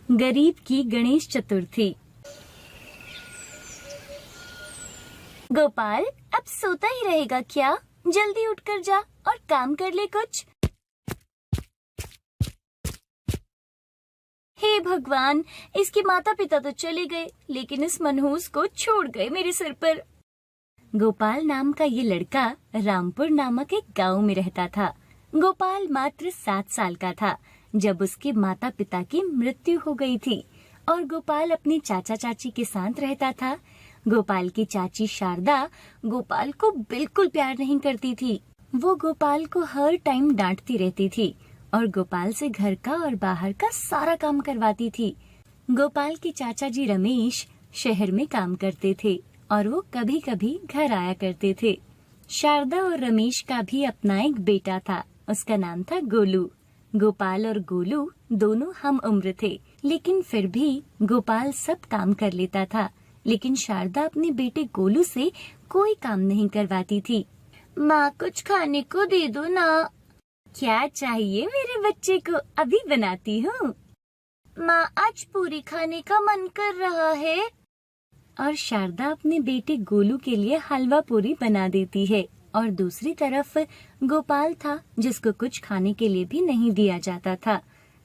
गरीब की गणेश चतुर्थी। गोपाल, अब सोता ही रहेगा क्या? जल्दी उठकर जा और काम कर ले कुछ। हे भगवान, इसके माता पिता तो चले गए, लेकिन इस मनहूस को छोड़ गए मेरे सिर पर। गोपाल नाम का ये लड़का रामपुर नामक एक गांव में रहता था। गोपाल मात्र 7 साल का था जब उसके माता पिता की मृत्यु हो गई थी और गोपाल अपने चाचा चाची के साथ रहता था। गोपाल की चाची शारदा गोपाल को बिल्कुल प्यार नहीं करती थी। वो गोपाल को हर टाइम डांटती रहती थी और गोपाल से घर का और बाहर का सारा काम करवाती थी। गोपाल के चाचा जी रमेश शहर में काम करते थे और वो कभी कभी घर आया करते थे। शारदा और रमेश का भी अपना एक बेटा था, उसका नाम था गोलू। गोपाल और गोलू दोनों हम उम्र थे, लेकिन फिर भी गोपाल सब काम कर लेता था, लेकिन शारदा अपने बेटे गोलू से कोई काम नहीं करवाती थी। माँ, कुछ खाने को दे दो ना। क्या चाहिए मेरे बच्चे को? अभी बनाती हूँ। माँ, आज पूरी खाने का मन कर रहा है। और शारदा अपने बेटे गोलू के लिए हलवा पूरी बना देती है और दूसरी तरफ गोपाल था जिसको कुछ खाने के लिए भी नहीं दिया जाता था।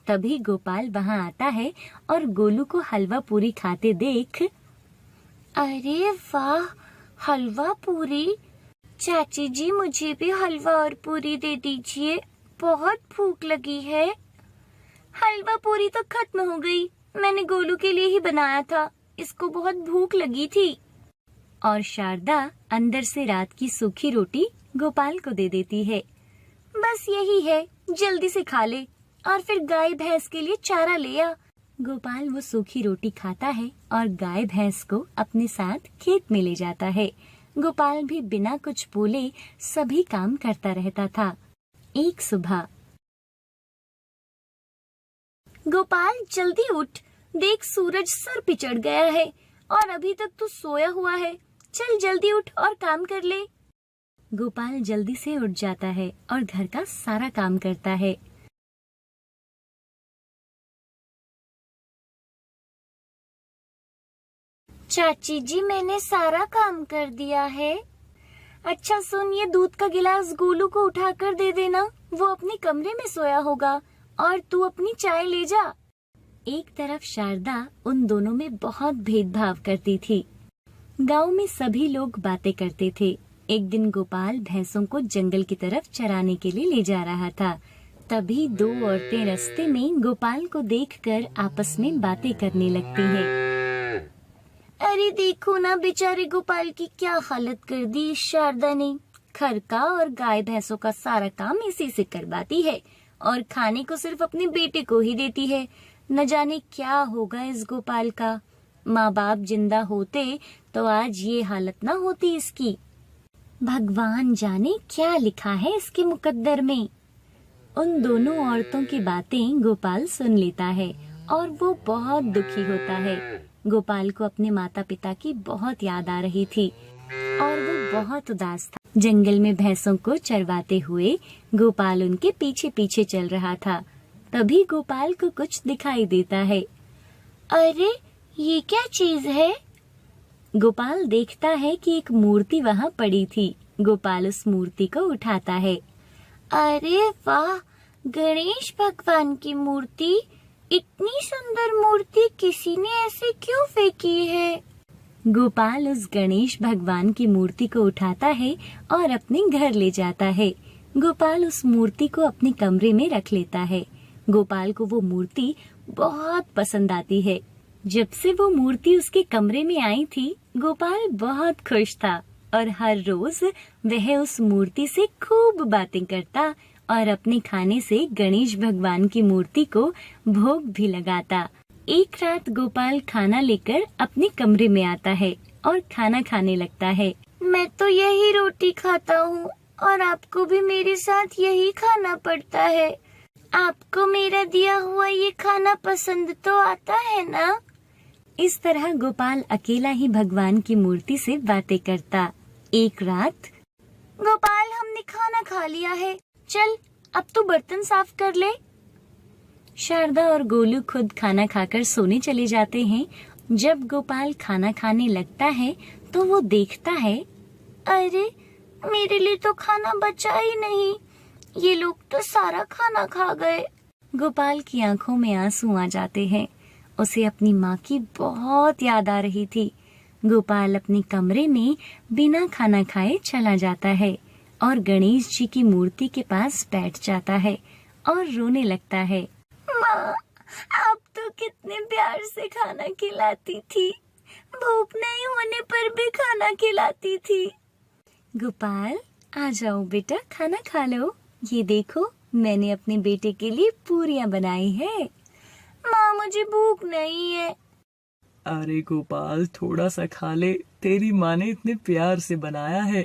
तभी गोपाल वहाँ आता है और गोलू को हलवा पूरी खाते देख, अरे वाह, हलवा पूरी। चाची जी, मुझे भी हलवा और पूरी दे दीजिए, बहुत भूख लगी है। हलवा पूरी तो खत्म हो गई, मैंने गोलू के लिए ही बनाया था, इसको बहुत भूख लगी थी। और शारदा अंदर से रात की सूखी रोटी गोपाल को दे देती है। बस यही है, जल्दी से खा ले और फिर गाय भैंस के लिए चारा ले आ। गोपाल वो सूखी रोटी खाता है और गाय भैंस को अपने साथ खेत में ले जाता है। गोपाल भी बिना कुछ बोले सभी काम करता रहता था। एक सुबह, गोपाल जल्दी उठ, देख सूरज सर पे चढ़ गया है और अभी तक तू सोया हुआ है। चल जल्दी उठ और काम कर ले। गोपाल जल्दी से उठ जाता है और घर का सारा काम करता है। चाची जी, मैंने सारा काम कर दिया है। अच्छा सुन, ये दूध का गिलास गोलू को उठाकर दे देना, वो अपने कमरे में सोया होगा, और तू अपनी चाय ले जा। एक तरफ शारदा उन दोनों में बहुत भेदभाव करती थी। गांव में सभी लोग बातें करते थे। एक दिन गोपाल भैंसों को जंगल की तरफ चराने के लिए ले जा रहा था। तभी 2 औरतें रास्ते में गोपाल को देखकर आपस में बातें करने लगती हैं। अरे देखो ना, बेचारे गोपाल की क्या हालत कर दी शारदा ने। घर का और गाय भैंसों का सारा काम इसी से करवाती है और खाने को सिर्फ अपने बेटे को ही देती है। न जाने क्या होगा इस गोपाल का। माँ बाप जिंदा होते तो आज ये हालत ना होती इसकी। भगवान जाने क्या लिखा है इसके मुकद्दर में। उन दोनों औरतों की बातें गोपाल सुन लेता है और वो बहुत दुखी होता है। गोपाल को अपने माता पिता की बहुत याद आ रही थी और वो बहुत उदास था। जंगल में भैंसों को चरवाते हुए गोपाल उनके पीछे पीछे चल रहा था। तभी गोपाल को कुछ दिखाई देता है। अरे, ये क्या चीज है? गोपाल देखता है कि एक मूर्ति वहाँ पड़ी थी। गोपाल उस मूर्ति को उठाता है। अरे वाह, गणेश भगवान की मूर्ति। इतनी सुंदर मूर्ति किसी ने ऐसे क्यों फेंकी है? गोपाल उस गणेश भगवान की मूर्ति को उठाता है और अपने घर ले जाता है। गोपाल उस मूर्ति को अपने कमरे में रख लेता है। गोपाल को वो मूर्ति बहुत पसंद आती है। जब से वो मूर्ति उसके कमरे में आई थी, गोपाल बहुत खुश था और हर रोज वह उस मूर्ति से खूब बातें करता और अपने खाने से गणेश भगवान की मूर्ति को भोग भी लगाता। एक रात गोपाल खाना लेकर अपने कमरे में आता है और खाना खाने लगता है। मैं तो यही रोटी खाता हूँ और आपको भी मेरे साथ यही खाना पड़ता है। आपको मेरा दिया हुआ ये खाना पसंद तो आता है ना? इस तरह गोपाल अकेला ही भगवान की मूर्ति से बातें करता। एक रात, गोपाल, हमने खाना खा लिया है, चल अब तू बर्तन साफ कर ले। शारदा और गोलू खुद खाना खाकर सोने चले जाते हैं। जब गोपाल खाना खाने लगता है तो वो देखता है, अरे मेरे लिए तो खाना बचा ही नहीं, ये लोग तो सारा खाना खा गए। गोपाल की आंखों में आंसू आ जाते हैं। उसे अपनी माँ की बहुत याद आ रही थी। गोपाल अपने कमरे में बिना खाना खाए चला जाता है और गणेश जी की मूर्ति के पास बैठ जाता है और रोने लगता है। माँ, आप तो कितने प्यार से खाना खिलाती थी, भूख नहीं होने पर भी खाना खिलाती थी। गोपाल, आ जाओ बेटा, खाना खा लो। ये देखो, मैंने अपने बेटे के लिए पूरियां बनाई है। माँ, मुझे भूख नहीं है। अरे गोपाल, थोड़ा सा खा ले, तेरी माँ ने इतने प्यार से बनाया है।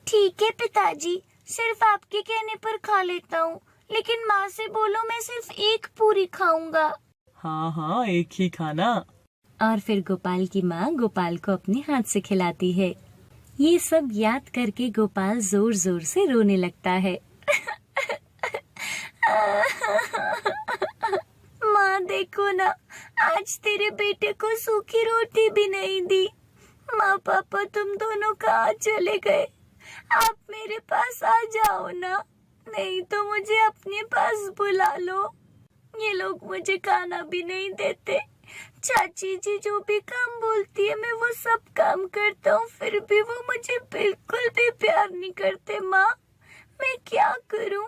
ठीक है पिताजी, सिर्फ आपके कहने पर खा लेता हूँ, लेकिन माँ से बोलो मैं सिर्फ एक पूरी खाऊंगा। हाँ हाँ, एक ही खाना। और फिर गोपाल की माँ गोपाल को अपने हाथ से खिलाती है। ये सब याद करके गोपाल जोर जोर से रोने लगता है। माँ देखो ना, आज तेरे बेटे को सूखी रोटी भी नहीं दी। माँ पापा तुम दोनों कहाँ चले गए? आप मेरे पास आ जाओ ना, नहीं तो मुझे अपने पास बुला लो। ये लोग मुझे खाना भी नहीं देते। चाची जी जो भी काम बोलती है मैं वो सब काम करता हूँ, फिर भी वो मुझे बिल्कुल भी प्यार नहीं करते। माँ, मैं क्या करूँ?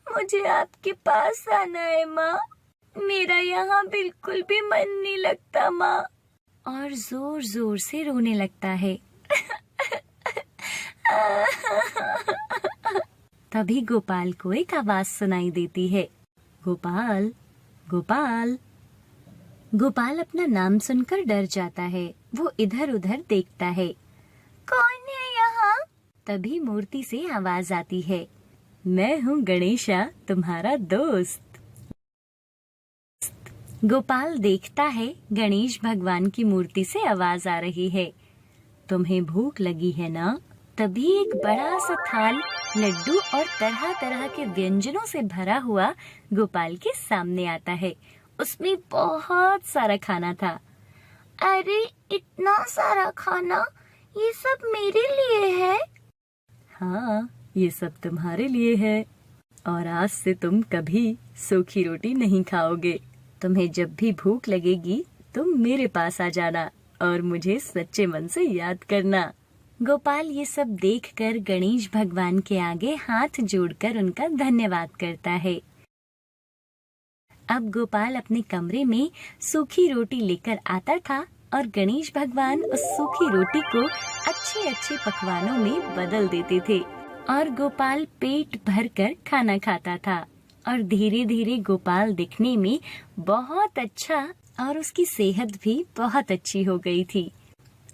मुझे आपके पास आना है माँ, मेरा यहाँ बिल्कुल भी मन नहीं लगता माँ। और जोर जोर से रोने लगता है। तभी गोपाल को एक आवाज सुनाई देती है, गोपाल, गोपाल। गोपाल अपना नाम सुनकर डर जाता है। वो इधर उधर देखता है, कौन है यहाँ? तभी मूर्ति से आवाज आती है, मैं हूँ गणेशा, तुम्हारा दोस्त। गोपाल देखता है गणेश भगवान की मूर्ति से आवाज आ रही है, तुम्हें भूख लगी है ना? तभी एक बड़ा सा थाल लड्डू और तरह तरह के व्यंजनों से भरा हुआ गोपाल के सामने आता है। उसमें बहुत सारा खाना था। अरे इतना सारा खाना, ये सब मेरे लिए है? हाँ, ये सब तुम्हारे लिए है। और आज से तुम कभी सूखी रोटी नहीं खाओगे। तुम्हें जब भी भूख लगेगी तुम मेरे पास आ जाना और मुझे सच्चे मन से याद करना। गोपाल ये सब देखकर गणेश भगवान के आगे हाथ जोड़कर उनका धन्यवाद करता है। अब गोपाल अपने कमरे में सूखी रोटी लेकर आता था और गणेश भगवान उस सूखी रोटी को अच्छे अच्छे पकवानों में बदल देते थे और गोपाल पेट भरकर खाना खाता था। और धीरे धीरे गोपाल दिखने में बहुत अच्छा और उसकी सेहत भी बहुत अच्छी हो गई थी।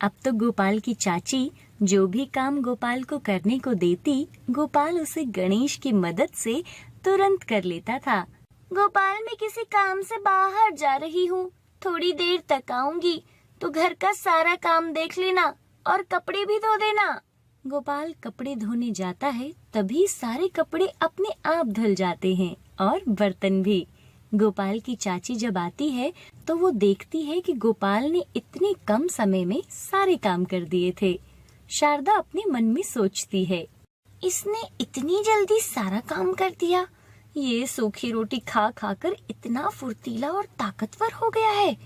अब तो गोपाल की चाची जो भी काम गोपाल को करने को देती, गोपाल उसे गणेश की मदद से तुरंत कर लेता था। गोपाल, मैं किसी काम से बाहर जा रही हूँ, थोड़ी देर तक आऊंगी, तो घर का सारा काम देख लेना और कपड़े भी धो देना। गोपाल कपड़े धोने जाता है, तभी सारे कपड़े अपने आप धुल जाते हैं और बर्तन भी। गोपाल की चाची जब आती है तो वो देखती है कि गोपाल ने इतने कम समय में सारे काम कर दिए थे। शारदा अपने मन में सोचती है, इसने इतनी जल्दी सारा काम कर दिया, ये सूखी रोटी खा खाकर इतना फुर्तीला और ताकतवर हो गया है।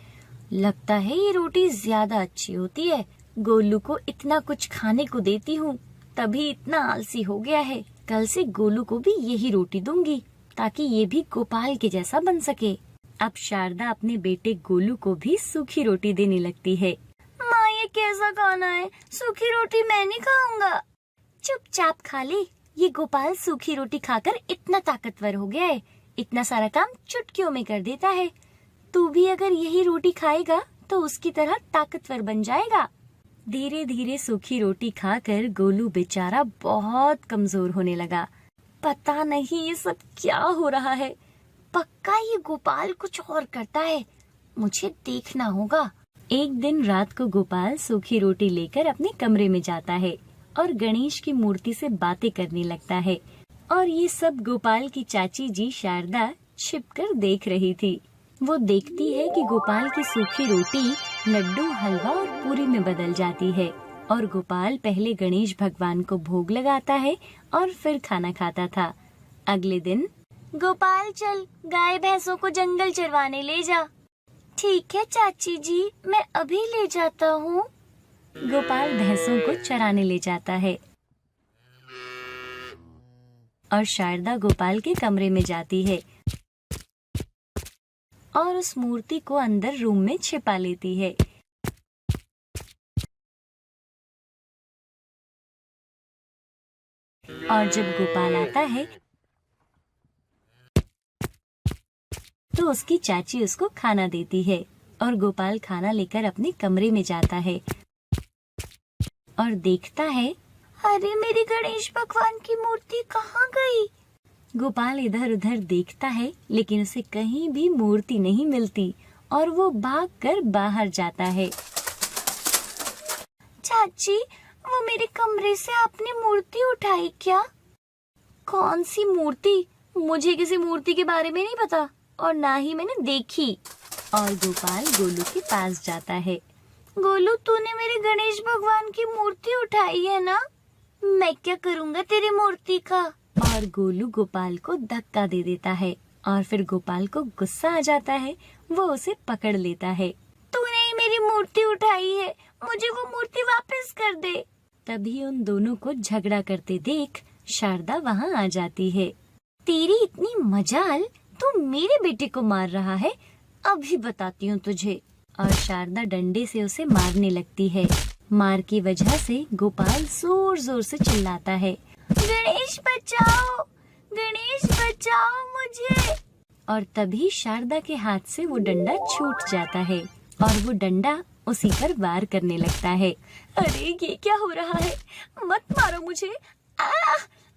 लगता है ये रोटी ज्यादा अच्छी होती है। गोलू को इतना कुछ खाने को देती हूँ, तभी इतना आलसी हो गया है। कल से गोलू को भी यही रोटी दूंगी ताकि ये भी गोपाल के जैसा बन सके। अब शारदा अपने बेटे गोलू को भी सूखी रोटी देने लगती है। माँ, ये कैसा खाना है? सूखी रोटी मैं नहीं खाऊंगा। चुपचाप खा ले, ये गोपाल सूखी रोटी खाकर इतना ताकतवर हो गया है, इतना सारा काम चुटकियों में कर देता है। तू भी अगर यही रोटी खाएगा तो उसकी तरह ताकतवर बन जाएगा। धीरे धीरे सूखी रोटी खाकर गोलू बेचारा बहुत कमजोर होने लगा। पता नहीं ये सब क्या हो रहा है, पक्का ये गोपाल कुछ और करता है, मुझे देखना होगा। एक दिन रात को गोपाल सूखी रोटी लेकर अपने कमरे में जाता है और गणेश की मूर्ति से बातें करने लगता है। और ये सब गोपाल की चाची जी शारदा छिपकर देख रही थी। वो देखती है कि गोपाल की सूखी रोटी लड्डू, हलवा और पूरी में बदल जाती है और गोपाल पहले गणेश भगवान को भोग लगाता है और फिर खाना खाता था। अगले दिन, गोपाल चल गाय भैंसों को जंगल चरवाने ले जा। ठीक है चाची जी, मैं अभी ले जाता हूँ। गोपाल भैंसों को चराने ले जाता है और शारदा गोपाल के कमरे में जाती है और उस मूर्ति को अंदर रूम में छिपा लेती है। और जब गोपाल आता है तो उसकी चाची उसको खाना देती है और गोपाल खाना लेकर अपने कमरे में जाता है और देखता है, अरे मेरी गणेश भगवान की मूर्ति कहाँ गई? गोपाल इधर उधर देखता है लेकिन उसे कहीं भी मूर्ति नहीं मिलती और वो भागकर बाहर जाता है। चाची, वो मेरे कमरे से आपने मूर्ति उठाई क्या? कौन सी मूर्ति? मुझे किसी मूर्ति के बारे में नहीं पता और ना ही मैंने देखी। और गोपाल गोलू के पास जाता है। गोलू, तूने मेरे गणेश भगवान की मूर्ति उठाई है ना? मैं क्या करूँगा तेरी मूर्ति का? और गोलू गोपाल को धक्का दे देता है और फिर गोपाल को गुस्सा आ जाता है। वो उसे पकड़ लेता है। तूने ही मेरी मूर्ति उठाई है, मुझे वो मूर्ति वापस कर दे। तभी उन दोनों को झगड़ा करते देख शारदा वहाँ आ जाती है। तेरी इतनी मजाल, तू मेरे बेटे को मार रहा है, अभी बताती हूँ तुझे। और शारदा डंडे से उसे मारने लगती है। मार की वजह से गोपाल जोर जोर से चिल्लाता है, गणेश बचाओ, गणेश बचाओ मुझे। और तभी शारदा के हाथ से वो डंडा छूट जाता है और वो डंडा उसी पर वार करने लगता है। अरे ये क्या हो रहा है? मत मारो मुझे,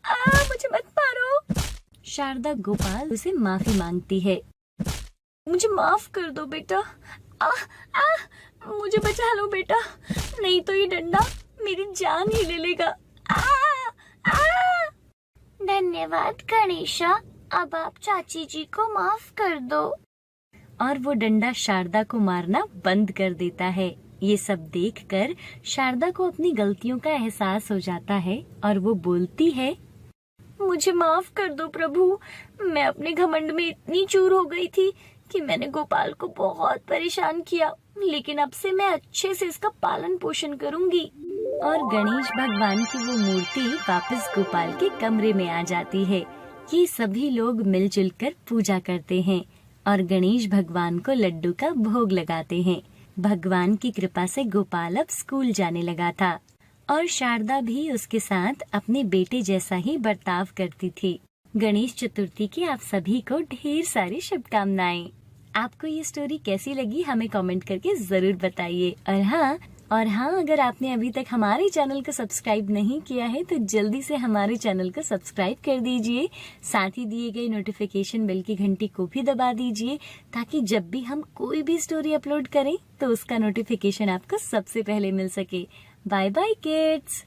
मुझे मत मारो। शारदा गोपाल से माफी मांगती है। मुझे माफ कर दो बेटा, मुझे बचा लो बेटा, नहीं तो ये डंडा मेरी जान ही ले लेगा। धन्यवाद गणेशा, अब आप चाची जी को माफ कर दो। और वो डंडा शारदा को मारना बंद कर देता है। ये सब देखकर शारदा को अपनी गलतियों का एहसास हो जाता है और वो बोलती है, मुझे माफ कर दो प्रभु, मैं अपने घमंड में इतनी चूर हो गई थी कि मैंने गोपाल को बहुत परेशान किया, लेकिन अब से मैं अच्छे से इसका पालन पोषण करूंगी। और गणेश भगवान की वो मूर्ति वापस गोपाल के कमरे में आ जाती है। ये सभी लोग मिलजुल कर पूजा करते हैं और गणेश भगवान को लड्डू का भोग लगाते हैं। भगवान की कृपा से गोपाल अब स्कूल जाने लगा था और शारदा भी उसके साथ अपने बेटे जैसा ही बर्ताव करती थी। गणेश चतुर्थी की आप सभी को ढेर सारी शुभकामनाएं। आपको ये स्टोरी कैसी लगी हमें कमेंट करके जरूर बताइए। और हाँ, अगर आपने अभी तक हमारे चैनल को सब्सक्राइब नहीं किया है तो जल्दी से हमारे चैनल को सब्सक्राइब कर दीजिए। साथ ही दिए गए नोटिफिकेशन बेल की घंटी को भी दबा दीजिए ताकि जब भी हम कोई भी स्टोरी अपलोड करें तो उसका नोटिफिकेशन आपको सबसे पहले मिल सके। Bye bye kids.